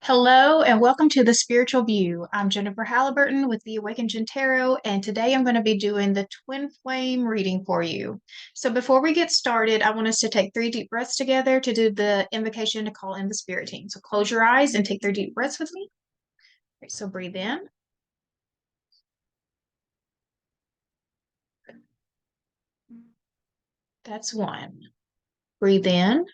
Hello and welcome to the Spiritual View. I'm Jennifer Halliburton with the Awakened Gen Tarot, and today I'm going to be doing the Twin Flame reading for you. So before we get started, I want us to take 3 deep breaths together to do the invocation to call in the spirit team. So close your eyes and take 3 deep breaths with me. Okay, so breathe in. That's one. Breathe in.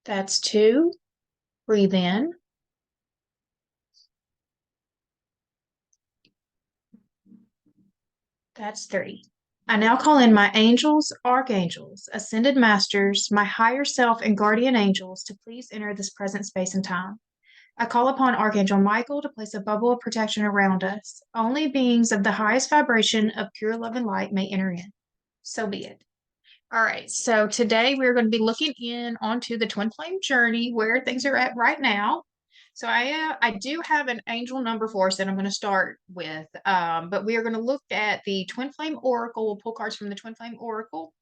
That's two. Breathe in. That's three. I now call in my angels, archangels, ascended masters, my higher self, and guardian angels to please enter this present space and time. I call upon Archangel Michael to place a bubble of protection around us. Only beings of the highest vibration of pure love and light may enter in. So be it. All right, so today we're going to be looking in onto the twin flame journey, where things are at right now. So I do have an angel number for us that I'm going to start with, but we are going to look at the twin flame oracle. We'll pull cards from the twin flame oracle,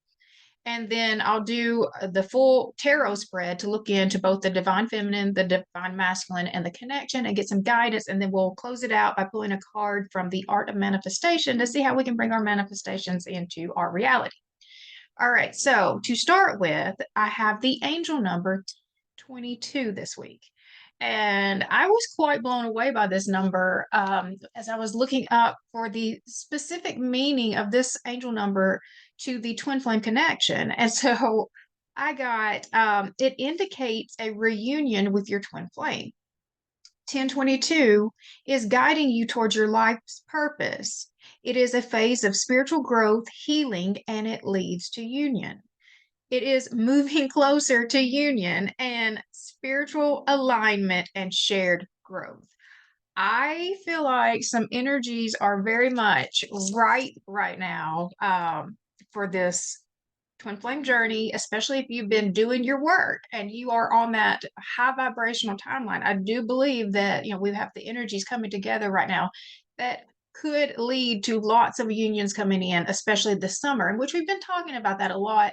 and then I'll do the full tarot spread to look into both the divine feminine, the divine masculine, and the connection, and get some guidance. And then we'll close it out by pulling a card from the art of manifestation to see how we can bring our manifestations into our reality. All right, so to start with, I have the angel number 22 this week. And I was quite blown away by this number as I was looking up for the specific meaning of this angel number to the twin flame connection. And so I got it indicates a reunion with your twin flame. 1022 is guiding you towards your life's purpose. It is a phase of spiritual growth, healing, and it leads to union. It is moving closer to union and spiritual alignment and shared growth. I feel like some energies are very much right now for this twin flame journey, especially if you've been doing your work and you are on that high vibrational timeline. I do believe that, we have the energies coming together right now that could lead to lots of unions coming in, especially this summer, in which we've been talking about that a lot.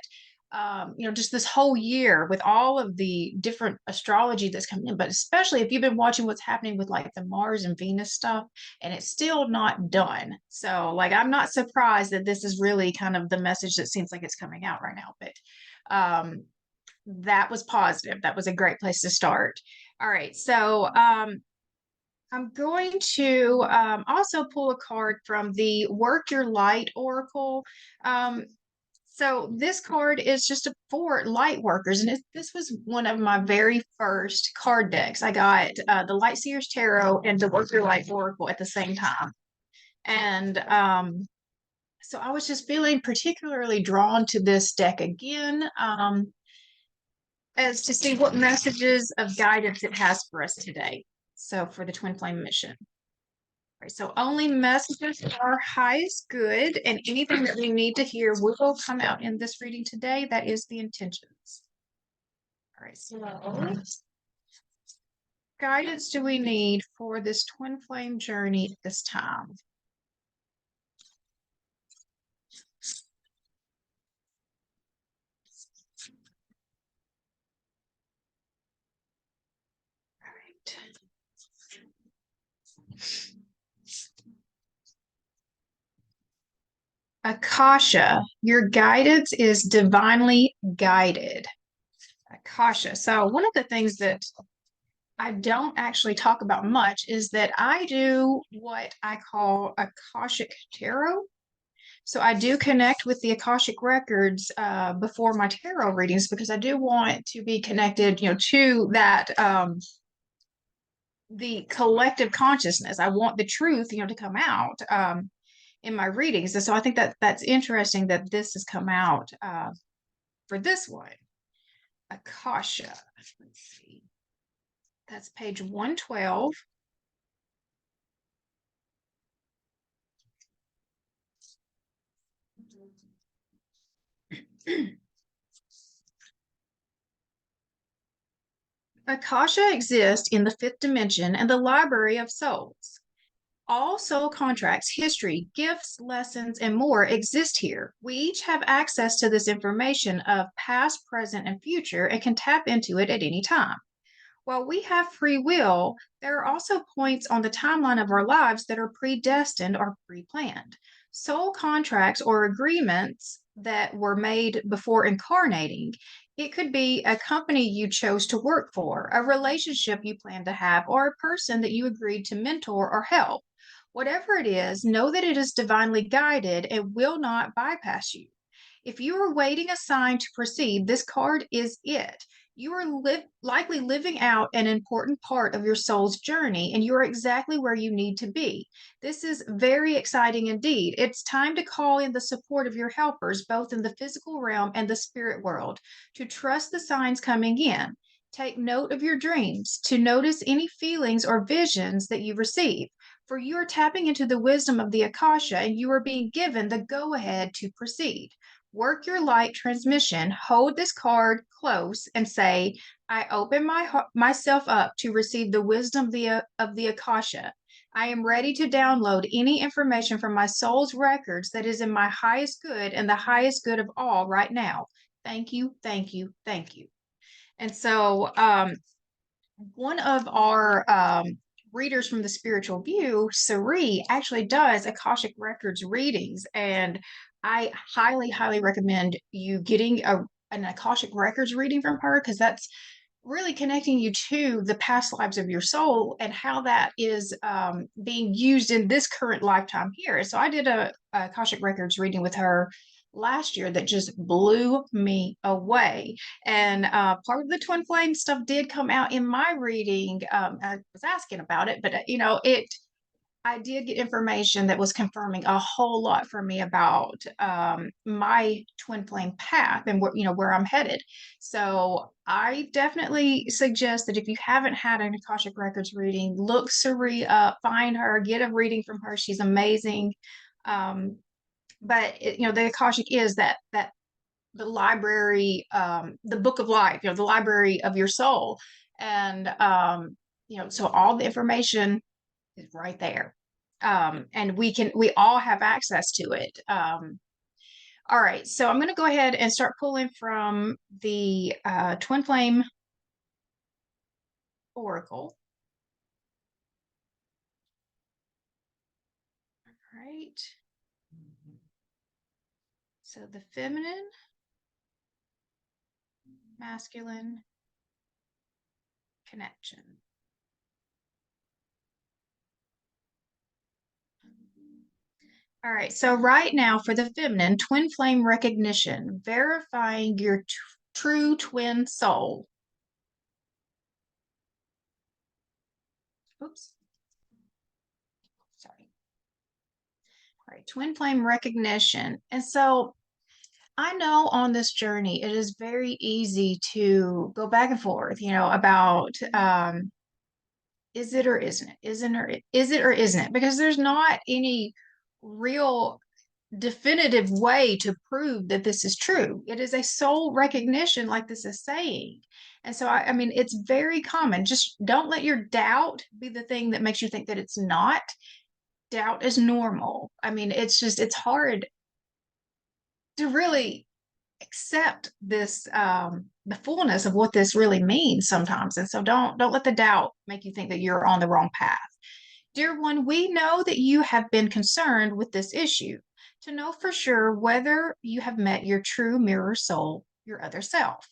Just this whole year with all of the different astrology that's coming in, but especially if you've been watching what's happening with like the Mars and Venus stuff, and it's still not done. So, like, I'm not surprised that this is really kind of the message that seems like it's coming out right now. But that was positive. That was a great place to start. All right. So, I'm going to also pull a card from the Work Your Light Oracle. So this card is just for light workers, and this was one of my very first card decks. I got the Light Seers Tarot and the Work Your Light Oracle at the same time, and so I was just feeling particularly drawn to this deck again, as to see what messages of guidance it has for us today. So for the Twin Flame mission. Right, so only messages are highest good, and anything that we need to hear will come out in this reading today. That is the intentions. All right, so guidance do we need for this twin flame journey at this time? All right. Akasha, your guidance is divinely guided. Akasha. So one of the things that I don't actually talk about much is that I do what I call Akashic tarot. So I do connect with the Akashic records before my tarot readings, because I do want to be connected, to that the collective consciousness. I want the truth, to come out in my readings, and so I think that that's interesting that this has come out for this one, Akasha. Let's see, that's page 112. Akasha exists in the fifth dimension and the library of souls. All soul contracts, history, gifts, lessons, and more exist here. We each have access to this information of past, present, and future and can tap into it at any time. While we have free will, there are also points on the timeline of our lives that are predestined or pre planned. Soul contracts or agreements that were made before incarnating. It could be a company you chose to work for, a relationship you plan to have, or a person that you agreed to mentor or help. Whatever it is, know that it is divinely guided and will not bypass you. If you are waiting a sign to proceed, this card is it. You are likely living out an important part of your soul's journey, and you are exactly where you need to be. This is very exciting indeed. It's time to call in the support of your helpers, both in the physical realm and the spirit world, to trust the signs coming in. Take note of your dreams, to notice any feelings or visions that you receive, for you are tapping into the wisdom of the Akasha and you are being given the go ahead to proceed. Work your light transmission, hold this card close and say, I open myself up to receive the wisdom of the Akasha. I am ready to download any information from my soul's records that is in my highest good and the highest good of all right now. Thank you, thank you, thank you. And so, one of our readers from the spiritual view, Ceree, actually does Akashic Records readings. And I highly, highly recommend you getting an Akashic Records reading from her because that's really connecting you to the past lives of your soul and how that is being used in this current lifetime here. So I did a Akashic Records reading with her last year that just blew me away. And part of the twin flame stuff did come out in my reading. I was asking about it, but I did get information that was confirming a whole lot for me about my twin flame path and where I'm headed. So I definitely suggest that if you haven't had an Akashic Records reading, look Ceree up, find her, get a reading from her. She's amazing. Um, but the Akashic is that the library, the book of life, the library of your soul, and so all the information is right there, and we all have access to it. All right, so I'm going to go ahead and start pulling from the twin flame oracle. All right. So the feminine, masculine connection. All right, so right now for the feminine, twin flame recognition, verifying your true twin soul. Oops. Sorry. All right, twin flame recognition. And so I know on this journey, it is very easy to go back and forth, about is it or isn't it? Is it or isn't it? Because there's not any real definitive way to prove that this is true. It is a soul recognition, like this is saying. And so, I mean, it's very common. Just don't let your doubt be the thing that makes you think that it's not. Doubt is normal. I mean, it's hard to really accept this, the fullness of what this really means sometimes. And so don't let the doubt make you think that you're on the wrong path. Dear one, we know that you have been concerned with this issue to know for sure whether you have met your true mirror soul, your other self.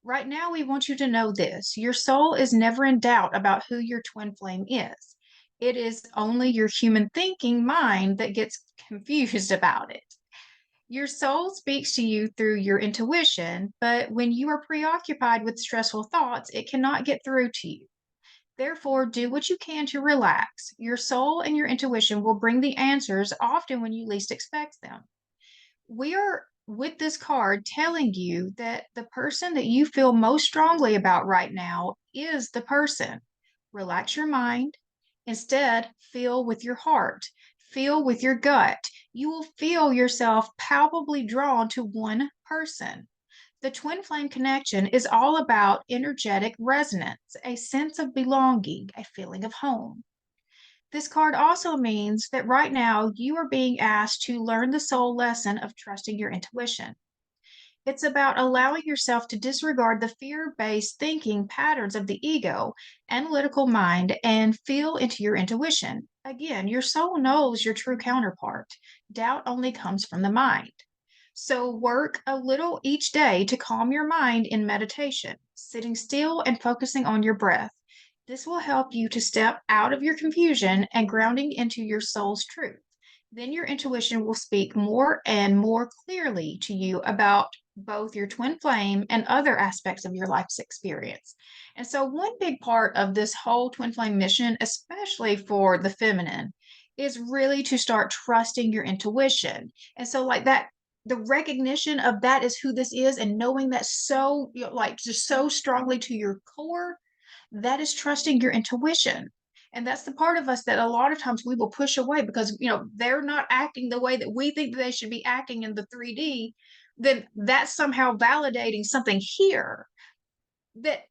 Right now, we want you to know this. Your soul is never in doubt about who your twin flame is. It is only your human thinking mind that gets confused about it. Your soul speaks to you through your intuition, but when you are preoccupied with stressful thoughts, it cannot get through to you. Therefore, do what you can to relax. Your soul and your intuition will bring the answers often when you least expect them. We are with this card telling you that the person that you feel most strongly about right now is the person. Relax your mind. Instead, feel with your heart, feel with your gut. You will feel yourself palpably drawn to one person. The twin flame connection is all about energetic resonance, a sense of belonging, a feeling of home. This card also means that right now you are being asked to learn the soul lesson of trusting your intuition. It's about allowing yourself to disregard the fear based thinking patterns of the ego, analytical mind, and feel into your intuition. Again, your soul knows your true counterpart. Doubt only comes from the mind. So, work a little each day to calm your mind in meditation, sitting still and focusing on your breath. This will help you to step out of your confusion and grounding into your soul's truth. Then your intuition will speak more and more clearly to you about both your twin flame and other aspects of your life's experience. And so, one big part of this whole twin flame mission, especially for the feminine, is really to start trusting your intuition. And so, like that, the recognition of that is who this is, and knowing that so, like, just so strongly to your core, that is trusting your intuition. And that's the part of us that a lot of times we will push away because, they're not acting the way that we think they should be acting in the 3D. Then that's somehow validating something here that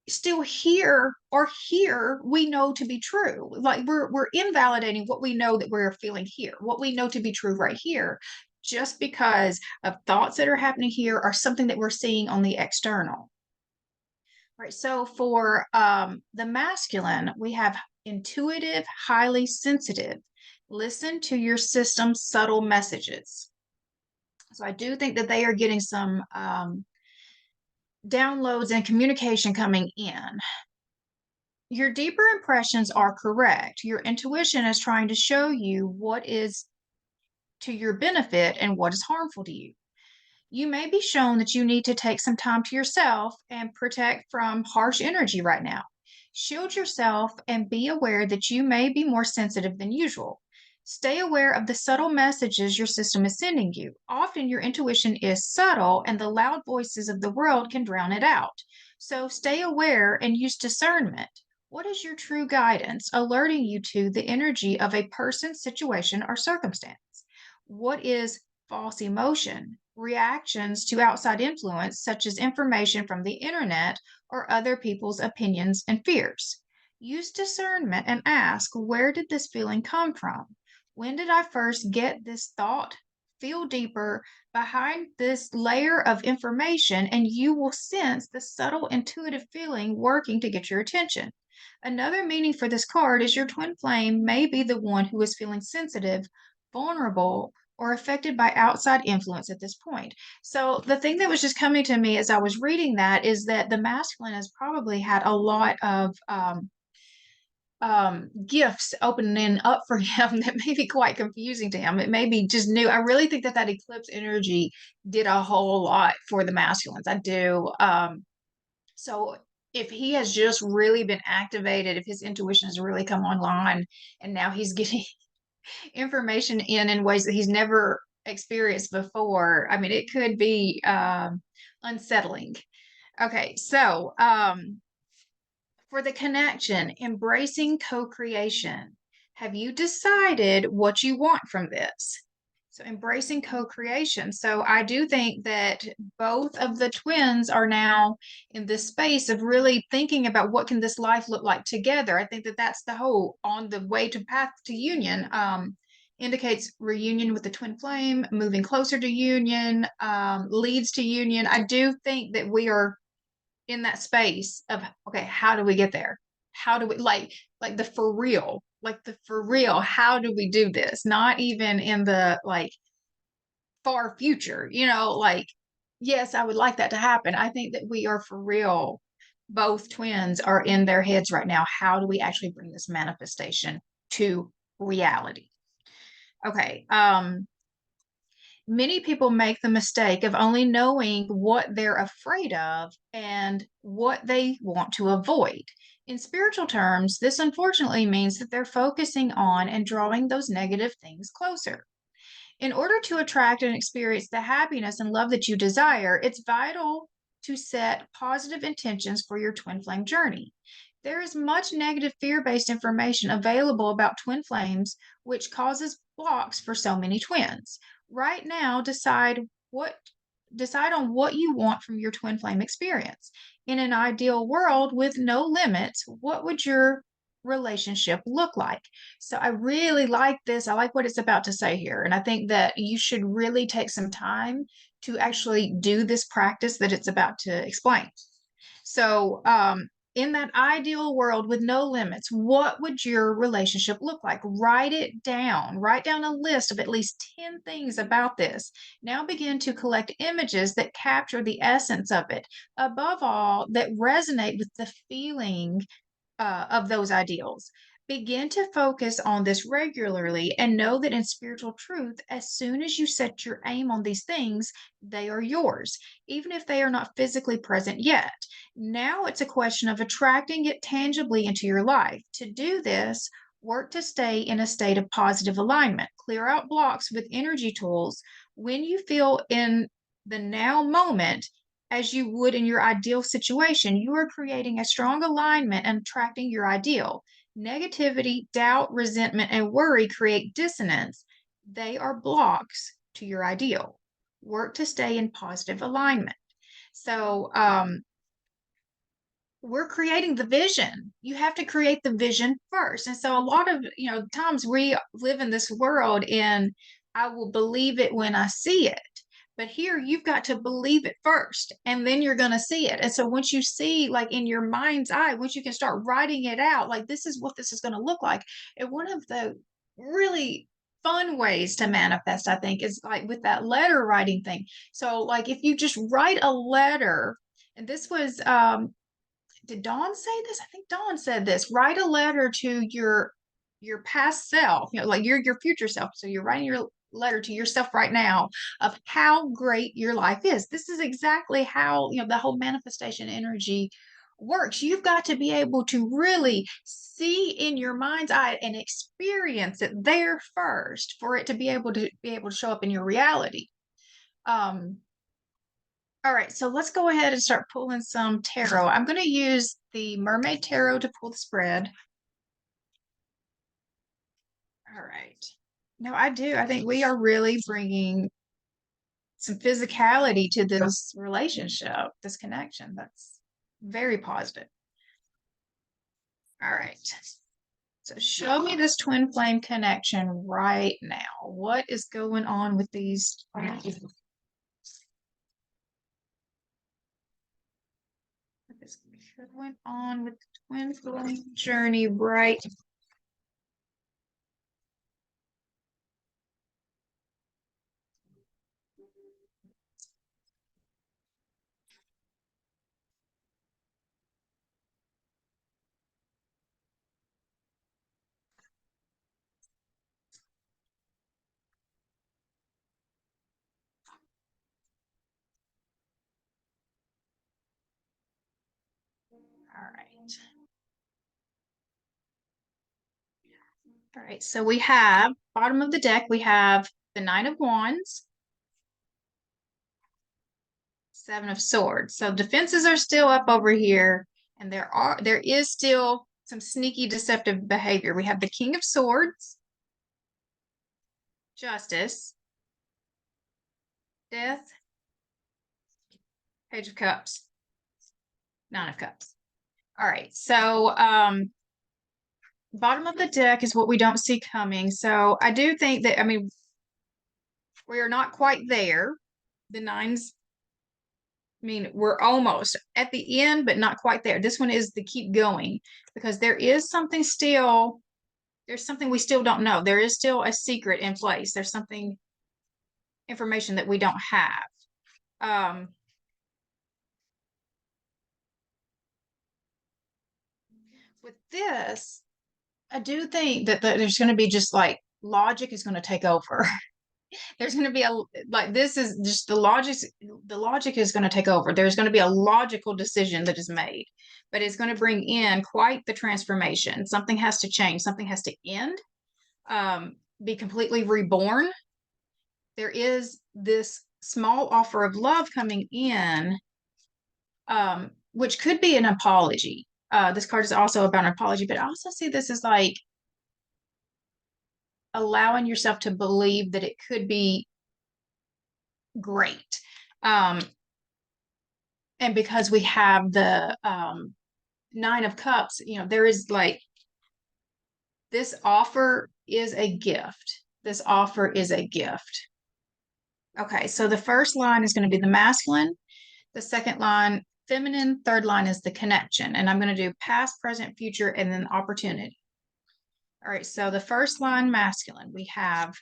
still here or here we know to be true. Like we're invalidating what we know that we're feeling here, what we know to be true right here, just because of thoughts that are happening here or something that we're seeing on the external. Right. So for the masculine, we have intuitive, highly sensitive. Listen to your system's subtle messages. So I do think that they are getting some downloads and communication coming in. Your deeper impressions are correct. Your intuition is trying to show you what is to your benefit and what is harmful to you. You may be shown that you need to take some time to yourself and protect from harsh energy right now. Shield yourself and be aware that you may be more sensitive than usual. Stay aware of the subtle messages your system is sending you. Often your intuition is subtle and the loud voices of the world can drown it out. So stay aware and use discernment. What is your true guidance alerting you to the energy of a person, situation, or circumstance? What is false emotion, reactions to outside influence, such as information from the internet or other people's opinions and fears? Use discernment and ask, where did this feeling come from? When did I first get this thought? Feel deeper behind this layer of information, and you will sense the subtle intuitive feeling working to get your attention. Another meaning for this card is your twin flame may be the one who is feeling sensitive, vulnerable, or affected by outside influence at this point. So the thing that was just coming to me as I was reading that is that the masculine has probably had a lot of gifts opening up for him that may be quite confusing to him. It may be just new. I really think that that eclipse energy did a whole lot for the masculines. I do. So if he has just really been activated, if his intuition has really come online, and now he's getting information in ways that he's never experienced before, I mean, it could be unsettling. Okay, so for the connection, embracing co-creation. Have you decided what you want from this? So embracing co-creation. So I do think that both of the twins are now in this space of really thinking about what can this life look like together. I think that that's the whole on the way to path to union. Indicates reunion with the twin flame, moving closer to union, leads to union. I do think that we are in that space of, okay, how do we get there? How do we like the for real, like the for real, how do we do this? Not even in the like far future, like, yes, I would like that to happen. I think that we are for real. Both twins are in their heads right now. How do we actually bring this manifestation to reality? Okay. Many people make the mistake of only knowing what they're afraid of and what they want to avoid. In spiritual terms, this unfortunately means that they're focusing on and drawing those negative things closer. In order to attract and experience the happiness and love that you desire, it's vital to set positive intentions for your twin flame journey. There is much negative fear based information available about twin flames, which causes blocks for so many twins. Right now, decide on what you want from your twin flame experience. In an ideal world with no limits, what would your relationship look like? So I really like this. I like what it's about to say here. And I think that you should really take some time to actually do this practice that it's about to explain. So, in that ideal world with no limits, what would your relationship look like? Write it down. Write down a list of at least 10 things about this. Now begin to collect images that capture the essence of it. Above all, that resonate with the feeling of those ideals. Begin to focus on this regularly and know that in spiritual truth, as soon as you set your aim on these things, they are yours, even if they are not physically present yet. Now it's a question of attracting it tangibly into your life. To do this, work to stay in a state of positive alignment. Clear out blocks with energy tools. When you feel in the now moment, as you would in your ideal situation, you are creating a strong alignment and attracting your ideal. Negativity, doubt, resentment, and worry create dissonance. They are blocks to your ideal. Work to stay in positive alignment. So, we're creating the vision. You have to create the vision first. And so a lot of, times we live in this world and I will believe it when I see it. But here you've got to believe it first and then you're going to see it. And so once you see, like in your mind's eye, once you can start writing it out, like this is what this is going to look like. And one of the really fun ways to manifest, I think, is like with that letter writing thing. So like if you just write a letter, and this was did Dawn say this? I think Dawn said this. Write a letter to your past self, like your future self. So you're writing your letter to yourself right now of how great your life is. This is exactly how, the whole manifestation energy works. You've got to be able to really see in your mind's eye and experience it there first for it to be able to show up in your reality. All right, so let's go ahead and start pulling some tarot. I'm going to use the Mermaid Tarot to pull the spread. All right. No, I do. I think we are really bringing some physicality to this relationship, this connection. That's very positive. All right. So show me this twin flame connection right now. What is going on with these? What is going on with the twin flame journey right? All right. All right, so we have bottom of the deck, we have the Nine of Wands, Seven of Swords. So defenses are still up over here, and there is still some sneaky deceptive behavior. We have the King of Swords, Justice, Death, Page of Cups, Nine of Cups. All right, so bottom of the deck is what we don't see coming. So I do think that, we are not quite there. The nines, we're almost at the end, but not quite there. This one is the keep going because there's something we still don't know. There is still a secret in place. There's something, information that we don't have. With this, I do think that there's going to be just like logic is going to take over. There's going to be this is just the logic is going to take over. There's going to be a logical decision that is made, but it's going to bring in quite the transformation. Something has to change. Something has to end, be completely reborn. There is this small offer of love coming in, which could be an apology. This card is also about an apology, but I also see this as like allowing yourself to believe that it could be great. And because we have the Nine of Cups, there is like This offer is a gift. This offer is a gift. Okay, so the first line is going to be the masculine. The second line, feminine. Third line is the connection. And I'm going to do past, present, future, and then opportunity. All right, so the first line, masculine, we have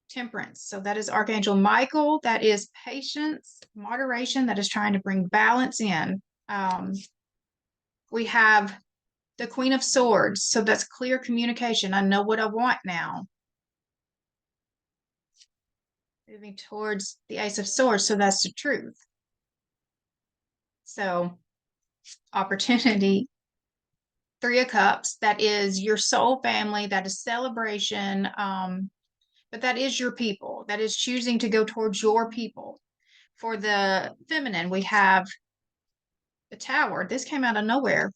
temperance. So that is Archangel Michael. That is patience, moderation, that is trying to bring balance in. We have the Queen of Swords. So that's clear communication. I know what I want now. Moving towards the Ace of Swords. So that's the truth. So opportunity. Three of Cups. That is your soul family. That is celebration. But that is your people. That is choosing to go towards your people. For the feminine, we have the Tower. This came out of nowhere.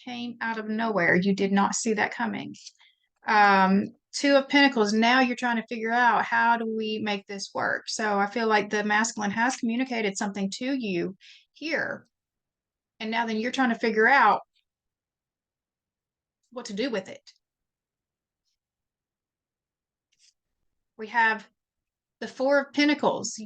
Came out of nowhere. You did not see that coming. Two of Pentacles. Now you're trying to figure out, how do we make this work? So I feel like the masculine has communicated something to you here. And now then you're trying to figure out what to do with it. We have the Four of Pentacles.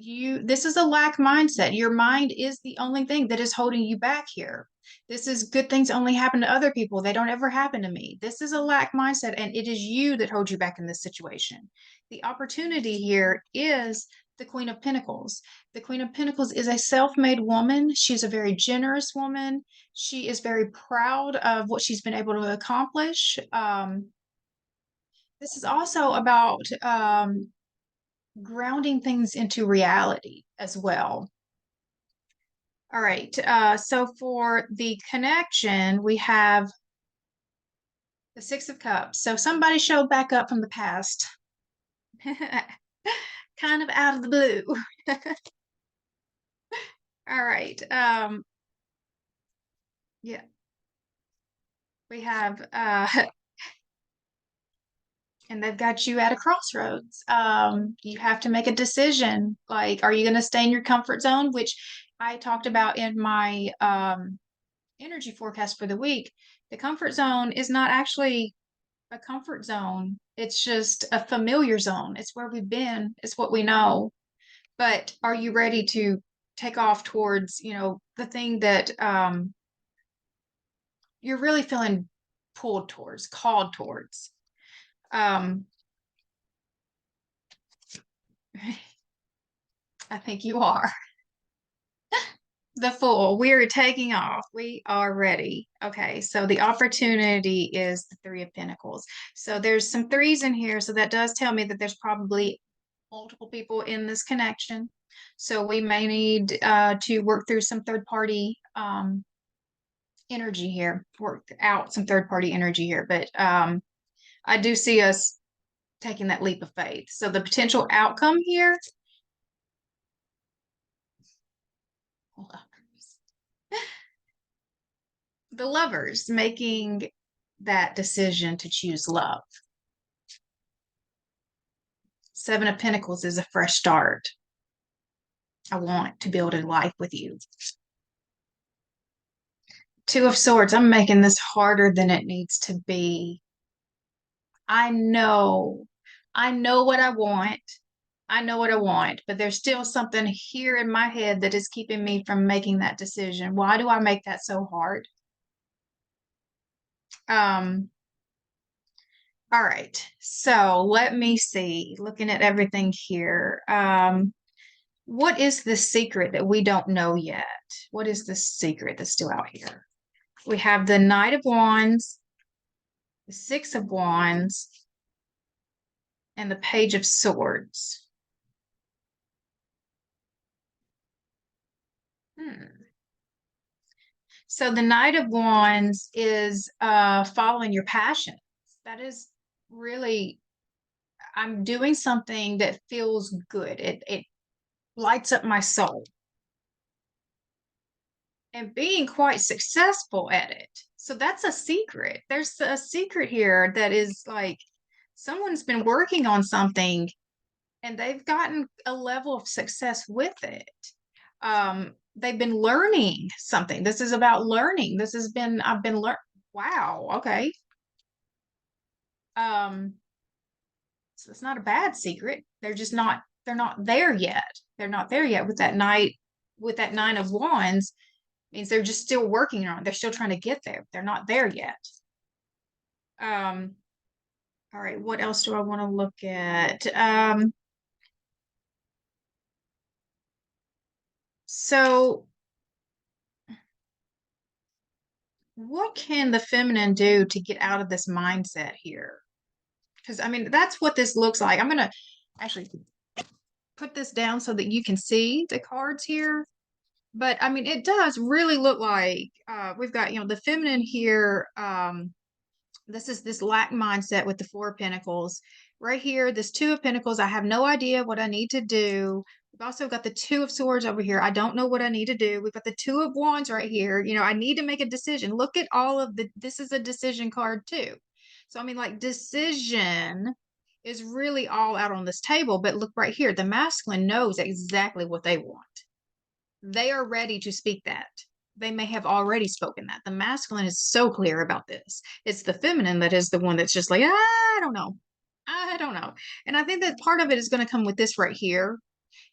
This is a lack mindset. Your mind is the only thing that is holding you back here. This is good things only happen to other people. They don't ever happen to me. This is a lack mindset, and it is you that holds you back in this situation. The opportunity here is the Queen of Pentacles. The Queen of Pentacles is a self-made woman. She's a very generous woman. She is very proud of what she's been able to accomplish. This is also about grounding things into reality as well. All right, so for the connection, we have the Six of Cups. So somebody showed back up from the past, kind of out of the blue. All right, yeah. We have, and they've got you at a crossroads. You have to make a decision. Like, are you going to stay in your comfort zone, which I talked about in my energy forecast for the week? The comfort zone is not actually a comfort zone. It's just a familiar zone. It's where we've been. It's what we know. But are you ready to take off towards, the thing that you're really feeling pulled towards, called towards? I think you are. The Fool. We are taking off. We are ready. Okay, so the opportunity is the Three of Pentacles. So there's some threes in here. So that does tell me that there's probably multiple people in this connection. So we may need to work through some third-party energy here, work out some third-party energy here. But I do see us taking that leap of faith. So the potential outcome here, the Lovers making that decision to choose love. Seven of Pentacles is a fresh start. I want to build a life with you. Two of Swords. I'm making this harder than it needs to be. I know what I want. I know what I want, but there's still something here in my head that is keeping me from making that decision. Why do I make that so hard? All right, so let me see, looking at everything here. What is the secret that we don't know yet? What is the secret that's still out here? We have the Knight of Wands, the Six of Wands, and the Page of Swords. So the Knight of Wands is following your passions. That is really, I'm doing something that feels good. It lights up my soul. And being quite successful at it. So that's a secret. There's a secret here that is like someone's been working on something and they've gotten a level of success with it. They've been learning something. This is about learning. I've been learning. Wow. Okay. So it's not a bad secret. They're not there yet. They're not there yet with that nine of wands means they're just still working on it. They're still trying to get there. They're not there yet. All right, what else do I want to look at? So what can the feminine do to get out of this mindset here? Because I mean, that's what this looks like. I'm gonna actually put this down so that you can see the cards here. But I mean, it does really look like we've got, the feminine here. This is this lack mindset with the Four of Pentacles. Right here, this Two of Pentacles, I have no idea what I need to do. We've also got the Two of Swords over here. I don't know what I need to do. We've got the Two of Wands right here. I need to make a decision. Look at all of this is a decision card too. So, I mean, like decision is really all out on this table. But look right here, the masculine knows exactly what they want. They are ready to speak that. They may have already spoken that. The masculine is so clear about this. It's the feminine that is the one that's just like, I don't know. I don't know. And I think that part of it is going to come with this right here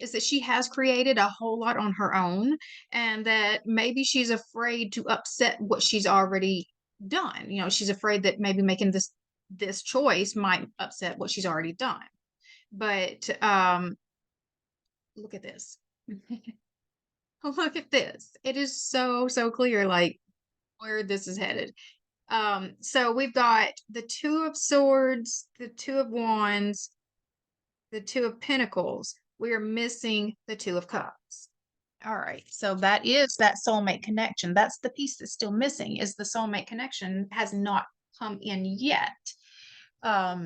is that she has created a whole lot on her own and that maybe she's afraid to upset what she's already done. She's afraid that maybe making this choice might upset what she's already done. But look at this. Look at this. It is so, so clear, like where this is headed. So we've got the Two of Swords, the Two of Wands, the Two of Pentacles. We are missing the Two of Cups. All right. So that is that soulmate connection. That's the piece that's still missing is the soulmate connection has not come in yet. All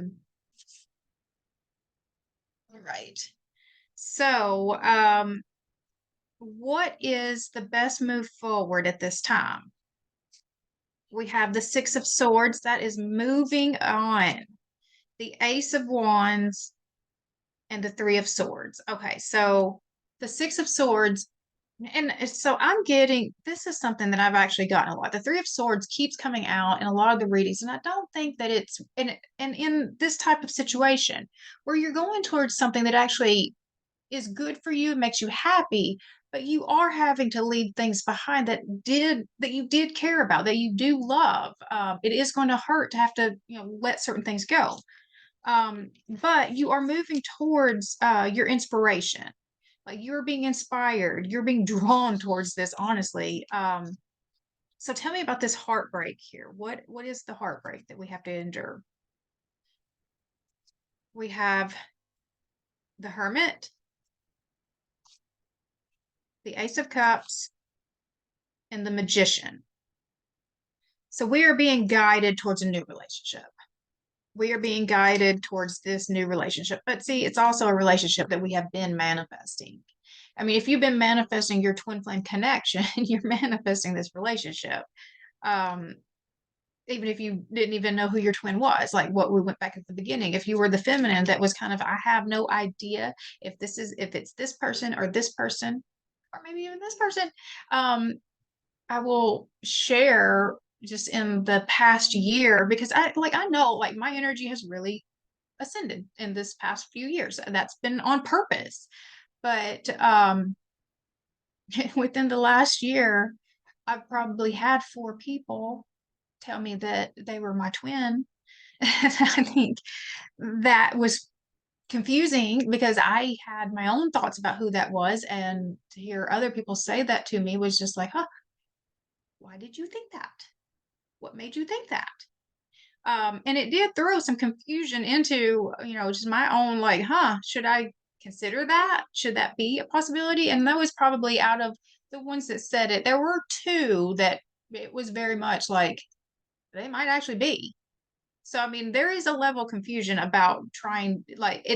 right. So, what is the best move forward at this time? We have the Six of Swords that is moving on, the Ace of Wands, and the Three of Swords. Okay, so the Six of Swords, and so I'm getting this is something that I've actually gotten a lot. The Three of Swords keeps coming out in a lot of the readings, and I don't think that it's in this type of situation where you're going towards something that actually is good for you, makes you happy, but you are having to leave things behind that you did care about, that you do love. It is going to hurt to have to let certain things go, but you are moving towards your inspiration. Like you're being inspired, you're being drawn towards this. Honestly, so tell me about this heartbreak here. What is the heartbreak that we have to endure? We have the Hermit, the Ace of Cups, and the Magician. So we are being guided towards a new relationship. We are being guided towards this new relationship. But see, it's also a relationship that we have been manifesting. I mean, if you've been manifesting your twin flame connection, you're manifesting this relationship. Even if you didn't even know who your twin was, like what we went back at the beginning. If you were the feminine that was kind of, I have no idea if it's this person, or maybe even this person. I will share just in the past year because I know like my energy has really ascended in this past few years. That's been on purpose. But within the last year, I've probably had 4 people tell me that they were my twin. I think that was confusing because I had my own thoughts about who that was, and to hear other people say that to me was just like, huh, why did you think that? What made you think that? And it did throw some confusion into, just my own like, should I consider that? Should that be a possibility? And that was probably out of the ones that said it. There were 2 that it was very much like they might actually be. So, I mean, there is a level of confusion about trying, like,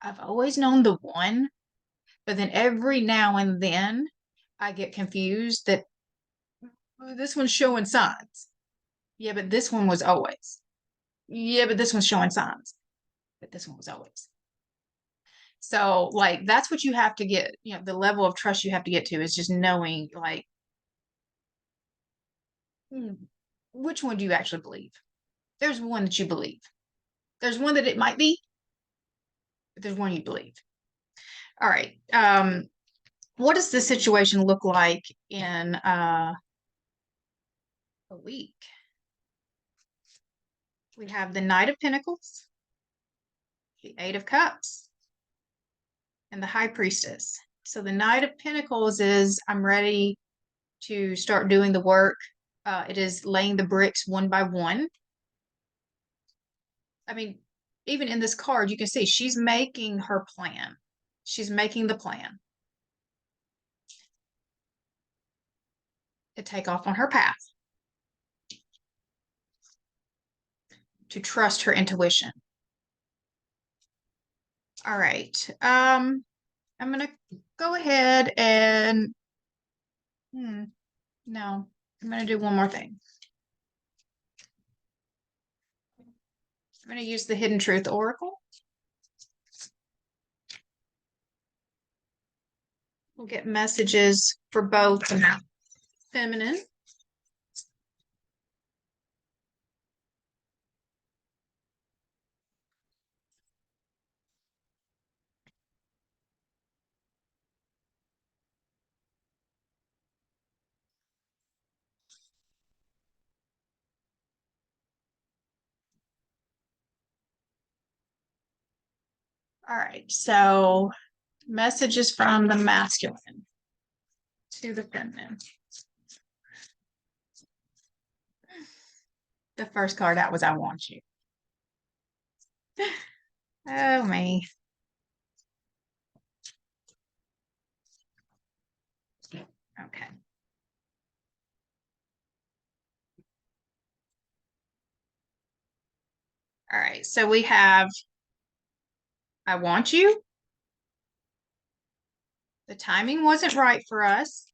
I've always known the one, but then every now and then I get confused that this one's showing signs. Yeah, but this one was always. Yeah, but this one's showing signs. But this one was always. So, like, that's what you have to get, the level of trust you have to get to is just knowing, like, which one do you actually believe? There's one that you believe. There's one that it might be, but there's one you believe. All right. What does this situation look like in a week? We have the Knight of Pentacles, the Eight of Cups, and the High Priestess. So the Knight of Pentacles is, I'm ready to start doing the work. It is laying the bricks one by one. I mean, even in this card, you can see she's making her plan. She's making the plan to take off on her path, to trust her intuition. All right. I'm going to go ahead and, no, I'm going to do one more thing. I'm going to use the Hidden Truth Oracle. We'll get messages for both the feminine All right, so messages from the masculine to the feminine. The first card out was I Want You. Oh, me. Okay. All right, so we have I Want You. The timing wasn't right for us.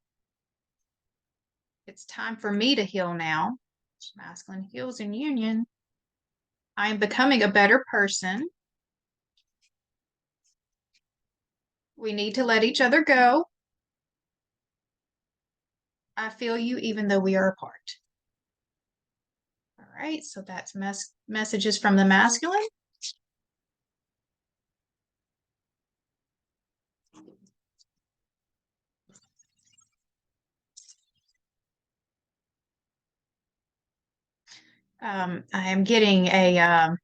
It's time for me to heal now. Masculine heals in union. I am becoming a better person. We need to let each other go. I feel you even though we are apart. All right, so that's messages from the masculine. I am getting a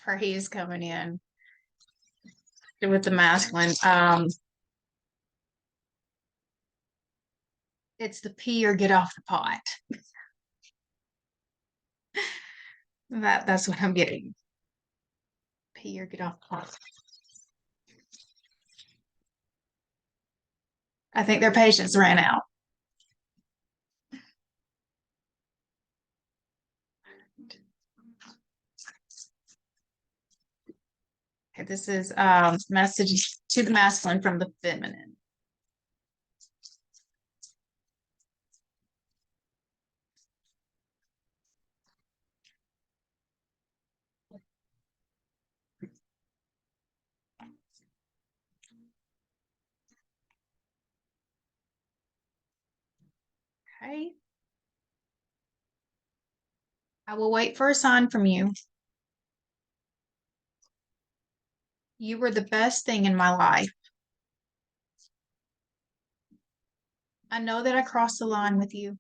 phrase coming in with the masculine. It's the pee or get off the pot. That's what I'm getting. Pee or get off the pot. I think their patience ran out. Okay, this is message to the masculine from the feminine. Okay. I will wait for a sign from you. You were the best thing in my life. I know that I crossed the line with you.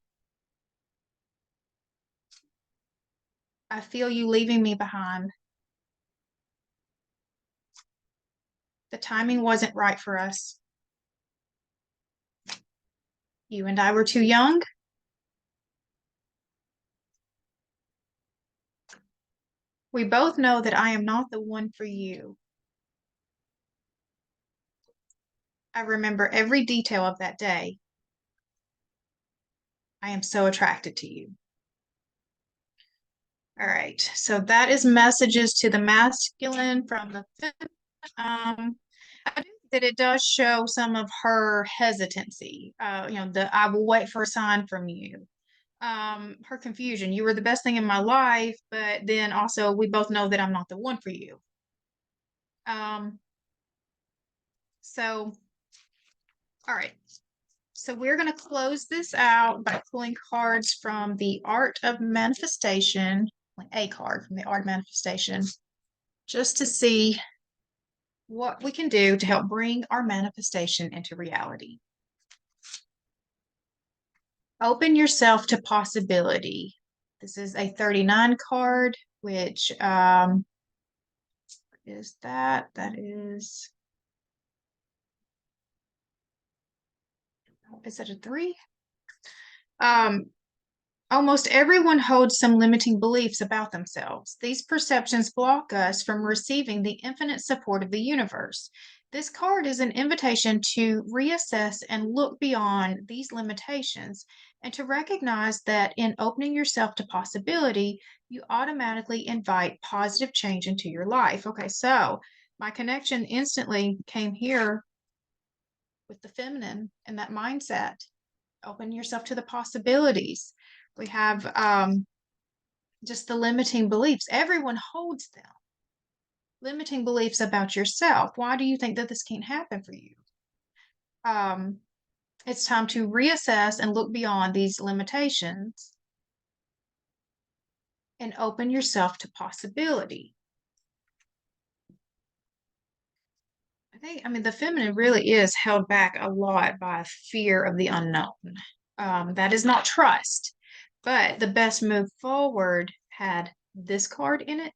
I feel you leaving me behind. The timing wasn't right for us. You and I were too young. We both know that I am not the one for you. I remember every detail of that day. I am so attracted to you. All right, so that is messages to the masculine from the feminine. I do think that it does show some of her hesitancy. I will wait for a sign from you. Her confusion. You were the best thing in my life, but then also we both know that I'm not the one for you. So, all right. So we're going to close this out by pulling cards from the Art of Manifestation, like a card from the Art of Manifestation, just to see what we can do to help bring our manifestation into reality. Open yourself to possibility. This is a 39 card, which is that? That is that a 3? Almost everyone holds some limiting beliefs about themselves. These perceptions block us from receiving the infinite support of the universe. This card is an invitation to reassess and look beyond these limitations and to recognize that in opening yourself to possibility, you automatically invite positive change into your life. Okay, so my connection instantly came here with the feminine and that mindset. Open yourself to the possibilities. We have just the limiting beliefs. Everyone holds them. Limiting beliefs about yourself. Why do you think that this can't happen for you? It's time to reassess and look beyond these limitations and open yourself to possibility. I mean, the feminine really is held back a lot by fear of the unknown. That is not trust, but the best move forward had this card in it,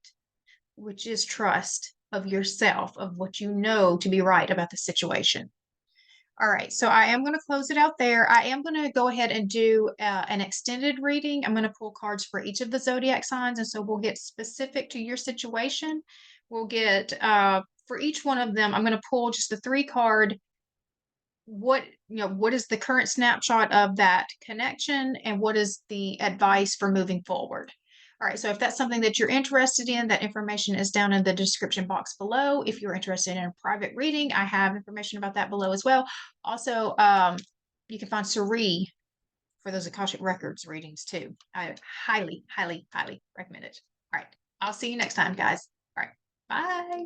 which is trust of yourself, of what you know to be right about the situation. All right, so I am going to close it out there. I am going to go ahead and do an extended reading. I'm going to pull cards for each of the zodiac signs, and so we'll get specific to your situation. We'll get, for each one of them, I'm going to pull just the 3-card. What is the current snapshot of that connection, and what is the advice for moving forward? All right, so if that's something that you're interested in, that information is down in the description box below. If you're interested in a private reading, I have information about that below as well. Also, you can find Ceree for those Akashic Records readings too. I highly, highly, highly recommend it. All right, I'll see you next time, guys. All right, bye.